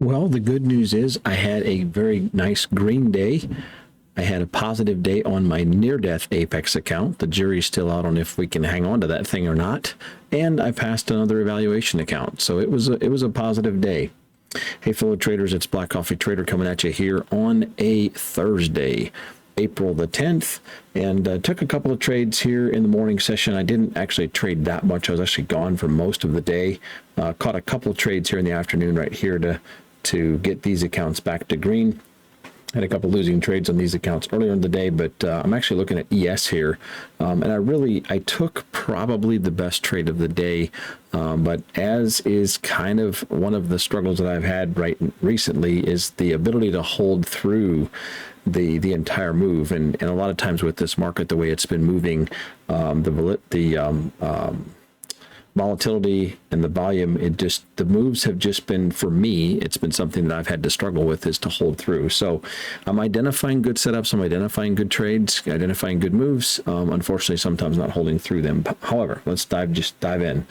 Well, the good news is I had a very nice green day. I had a positive day on my near-death Apex account. The jury's still out on if we can hang on to that thing or not. And I passed another evaluation account. So it was a positive day. Hey, fellow traders, it's Black Coffee Trader coming at you here on a Thursday, April the 10th, and took a couple of trades here in the morning session. I didn't actually trade that much. I was actually gone for most of the day. Caught a couple of trades here in the afternoon right here to get these accounts back to green. Had a couple losing trades on these accounts earlier in the day, but I'm actually looking at ES here. And I took probably the best trade of the day, but as is kind of one of the struggles that I've had recently is the ability to hold through the entire move. And a lot of times with this market, the way it's been moving, volatility and the volume, the moves have just been, for me, it's been something that I've had to struggle with, is to hold through. So I'm identifying good setups, I'm identifying good trades, identifying good moves. Unfortunately, sometimes not holding through them. However, let's just dive in.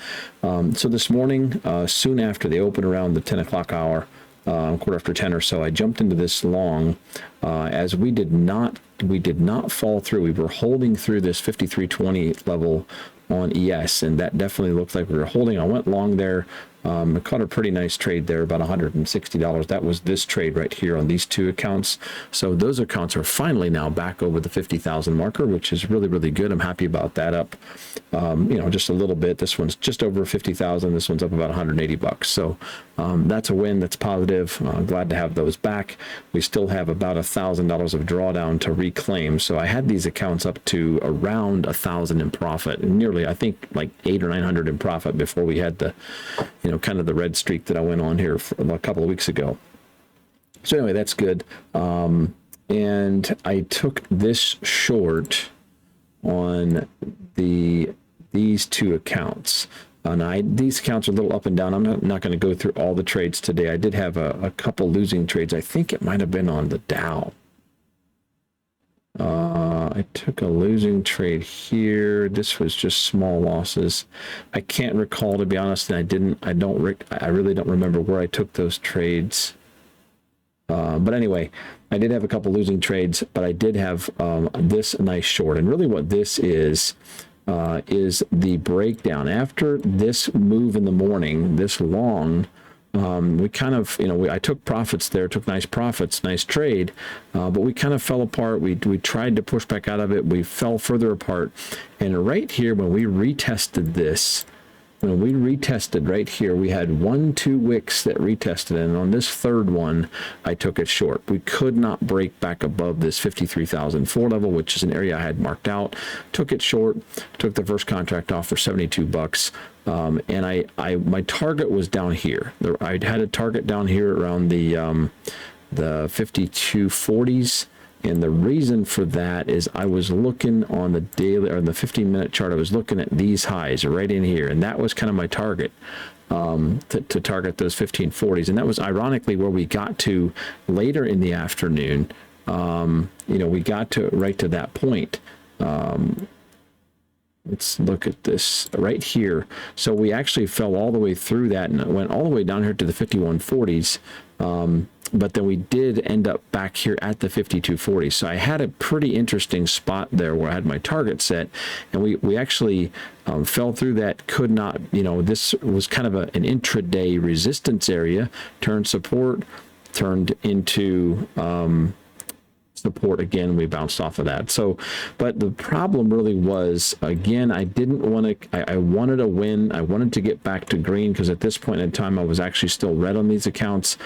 So this morning, soon after the open around the 10 o'clock hour, quarter after 10 or so, I jumped into this long as we did not fall through. We were holding through this 53.20 level on ES, and that definitely looked like we were holding. I went long there. I caught a pretty nice trade there, about $160. That was this trade right here on these two accounts. So those accounts are finally now back over the 50,000 marker, which is really, really good. I'm happy about that, up, just a little bit. This one's just over 50,000. This one's up about 180 bucks. So that's a win. That's positive. Glad to have those back. We still have about $1,000 of drawdown to reclaim. So I had these accounts up to around 1,000 in profit, and nearly, I think, like 800 or 900 in profit before we had the, kind of the red streak that I went on here for a couple of weeks ago. So anyway, that's good. And I took this short on these two accounts. And these accounts are a little up and down. I'm not going to go through all the trades today. I did have a couple losing trades. I think it might have been on the Dow. I took a losing trade here. This was just small losses. I can't recall, to be honest, and I really don't remember where I took those trades. But anyway, I did have a couple losing trades, but I did have this nice short. And really what this is the breakdown. After this move in the morning, this long, we kind of, I took profits there, took nice profits, nice trade, but we kind of fell apart. We tried to push back out of it. We fell further apart. And right here, when we retested this, right here, we had 1-2 wicks that retested, and on this third one, I took it short. We could not break back above this 53,004 level, which is an area I had marked out. Took it short, took the first contract off for 72 bucks. And my target was down here. I had a target down here around the 5240s. And the reason for that is I was looking on the daily, or the 15-minute chart, I was looking at these highs right in here. And that was kind of my target, to target those 1540s. And that was ironically where we got to later in the afternoon. We got to right to that point. Let's look at this right here. So we actually fell all the way through that and went all the way down here to the 5140s. But then we did end up back here at the 5240. So I had a pretty interesting spot there where I had my target set, and we actually fell through that, could not, this was kind of an intraday resistance area, turned support, turned into support again. We bounced off of that. So, but the problem really was, again, I didn't want to, I wanted a win. I wanted to get back to green, because at this point in time, I was actually still red on these accounts.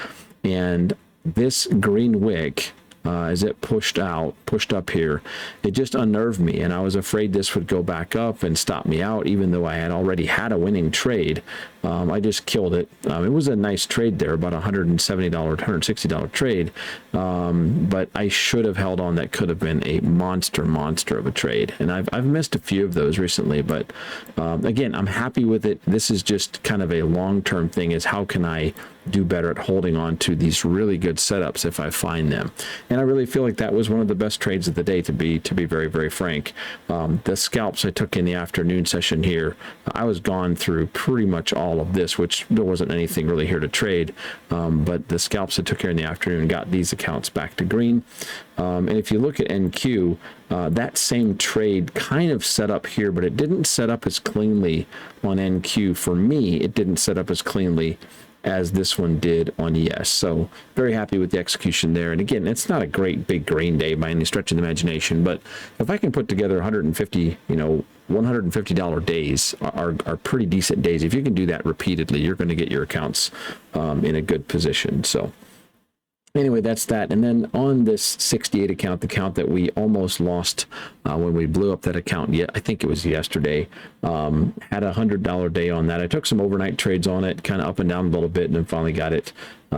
And this green wick, as it pushed up here, it just unnerved me, and I was afraid this would go back up and stop me out, even though I had already had a winning trade. I just killed it. It was a nice trade there, about $170, $160 trade, but I should have held on. That could have been a monster of a trade, and I've missed a few of those recently, but again, I'm happy with it. This is just kind of a long-term thing, is how can I do better at holding on to these really good setups if I find them. And I really feel like that was one of the best trades of the day, to be very, very frank. The scalps I took in the afternoon session here, I was gone through pretty much all all of this, which there wasn't anything really here to trade. But the scalps I took here in the afternoon got these accounts back to green. And if you look at NQ, that same trade kind of set up here, but it didn't set up as cleanly on NQ. For me, it didn't set up as cleanly as this one did on ES. So very happy with the execution there. And again, it's not a great big green day by any stretch of the imagination, but if I can put together 150, $150 days are pretty decent days. If you can do that repeatedly, you're going to get your accounts in a good position. So anyway, that's that. And then on this 68 account, the account that we almost lost when we blew up that account, I think it was yesterday, had a $100 day on that. I took some overnight trades on it, kind of up and down a little bit, and then finally got it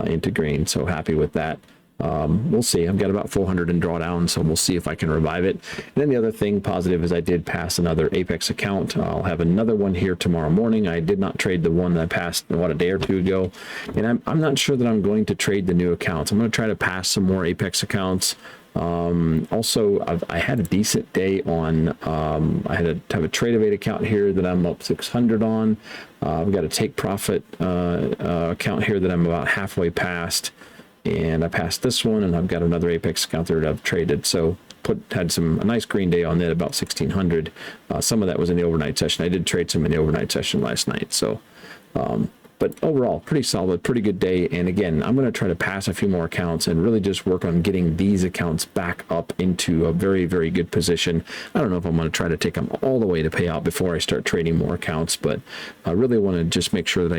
into green. So happy with that. We'll see. I've got about 400 in drawdown, so we'll see if I can revive it. And then the other thing positive is I did pass another Apex account. I'll have another one here tomorrow morning. I did not trade the one that I passed, a day or two ago. And I'm not sure that I'm going to trade the new accounts. I'm going to try to pass some more Apex accounts. Also, I had a decent day on, I had to have a Trade Evade account here that I'm up 600 on. I've got a Take Profit account here that I'm about halfway past. And I passed this one, and I've got another Apex account there that I've traded. So had a nice green day on that, about 1600. Some of that was in the overnight session. I did trade some in the overnight session last night. So, but overall, pretty solid, pretty good day. And again, I'm going to try to pass a few more accounts and really just work on getting these accounts back up into a very, very good position. I don't know if I'm going to try to take them all the way to payout before I start trading more accounts, but I really want to just make sure that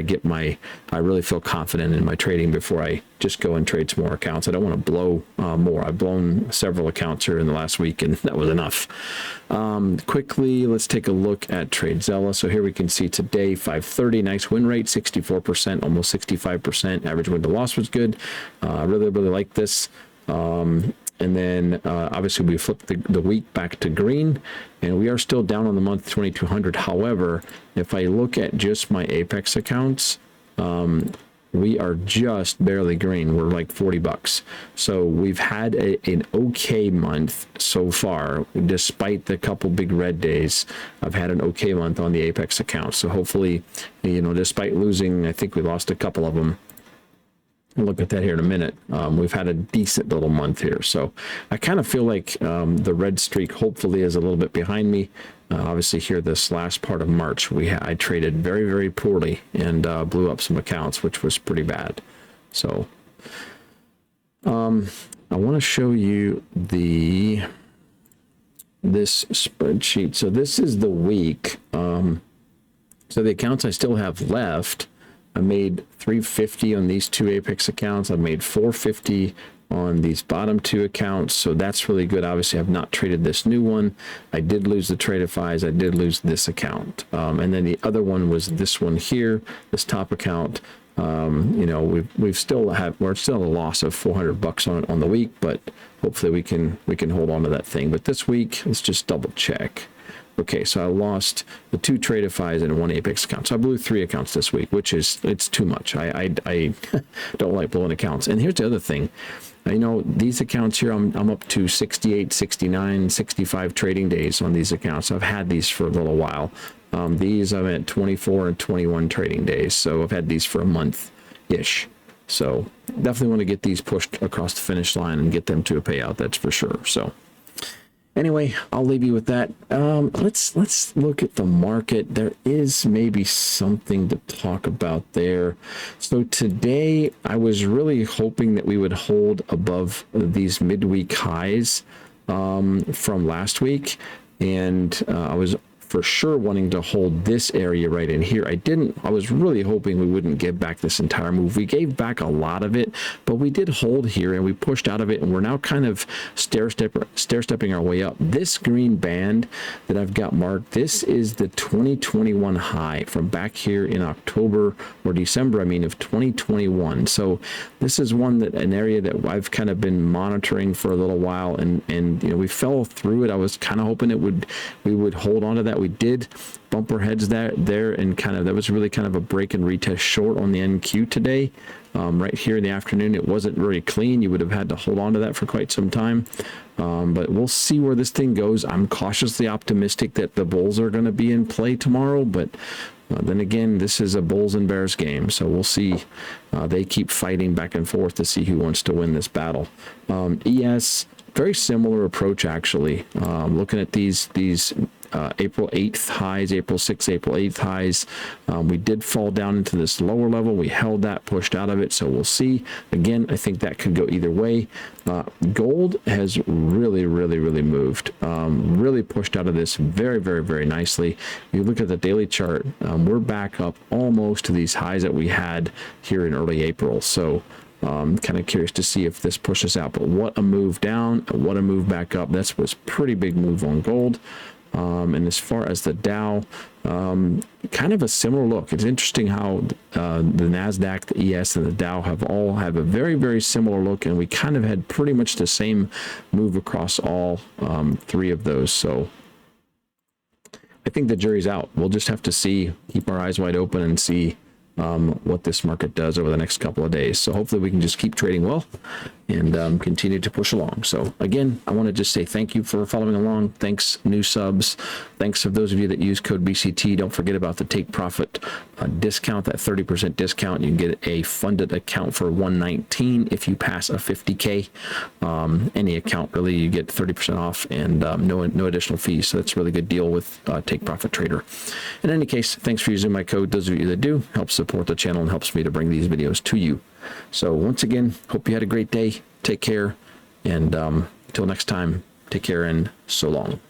I really feel confident in my trading before I just go and trade some more accounts. I don't want to blow more. I've blown several accounts here in the last week, and that was enough. Quickly, let's take a look at TradeZella. So here we can see today, 530, nice win rate, 64%, almost 65%. Average win to loss was good. I really, really like this. And then obviously we flipped the week back to green, and we are still down on the month 2200. However, if I look at just my Apex accounts, we are just barely green. We're like $40. So we've had an okay month so far, despite the couple big red days. I've had an okay month on the Apex account. So hopefully, despite losing, I think we lost a couple of them. We'll look at that here in a minute. We've had a decent little month here. So I kind of feel like the red streak hopefully is a little bit behind me. Obviously here this last part of March, I traded very, very poorly and blew up some accounts, which was pretty bad. So I want to show you this spreadsheet. So this is the week. So the accounts I still have left, I made 350 on these two Apex accounts. I've made 450 on these bottom two accounts. So that's really good. Obviously, I've not traded this new one. I did lose the Tradeifys. I did lose this account. And then the other one was this one here, this top account. We're still at a loss of $400 on the week, but hopefully we can hold on to that thing. But this week, let's just double check. Okay, so I lost the two Tradeifys and one Apex account. So I blew 3 accounts this week, which it's too much. I don't like blowing accounts. And here's the other thing. These accounts here, I'm up to 68, 69, 65 trading days on these accounts. I've had these for a little while. These I'm at 24 and 21 trading days. So I've had these for a month-ish. So definitely want to get these pushed across the finish line and get them to a payout, that's for sure. So anyway, I'll leave you with that. Let's look at the market. There is maybe something to talk about there. So today, I was really hoping that we would hold above these midweek highs from last week, and I was for sure wanting to hold this area right in here. I was really hoping we wouldn't give back this entire move. We gave back a lot of it, but we did hold here and we pushed out of it, and we're now kind of stair-stepping our way up. This green band that I've got marked, this is the 2021 high from back here in October or December, of 2021. So this is an area that I've kind of been monitoring for a little while, and we fell through it. I was kind of hoping we would hold on to that. We did bump our heads there, and that was really kind of a break and retest short on the NQ today. Right here in the afternoon, it wasn't very clean. You would have had to hold on to that for quite some time. But we'll see where this thing goes. I'm cautiously optimistic that the bulls are going to be in play tomorrow, but Then again, this is a Bulls and Bears game, so we'll see. They keep fighting back and forth to see who wants to win this battle. ES, very similar approach actually. Looking at these April 8th highs, April 6th, April 8th highs. We did fall down into this lower level. We held that, pushed out of it. So we'll see. Again, I think that could go either way. Gold has really moved, really pushed out of this very nicely. If you look at the daily chart, we're back up almost to these highs that we had here in early April. So kind of curious to see if this pushes out, but what a move down, what a move back up. That was pretty big move on gold. And as far as the Dow, kind of a similar look. It's interesting how the NASDAQ, the ES, and the Dow all have a very similar look, and we kind of had pretty much the same move across all three of those. So I think the jury's out. We'll just have to see, keep our eyes wide open and see what this market does over the next couple of days. So hopefully we can just keep trading well and continue to push along. So again, I want to just say thank you for following along. Thanks, new subs. Thanks to those of you that use code BCT. Don't forget about the Take Profit discount, that 30% discount. You can get a funded account for $119 if you pass a 50K. Any account really, you get 30% off and no additional fees. So that's a really good deal with Take Profit Trader. In any case, thanks for using my code. Those of you that do, help support the channel and helps me to bring these videos to you. So once again, hope you had a great day. Take care. And until next time, take care and so long.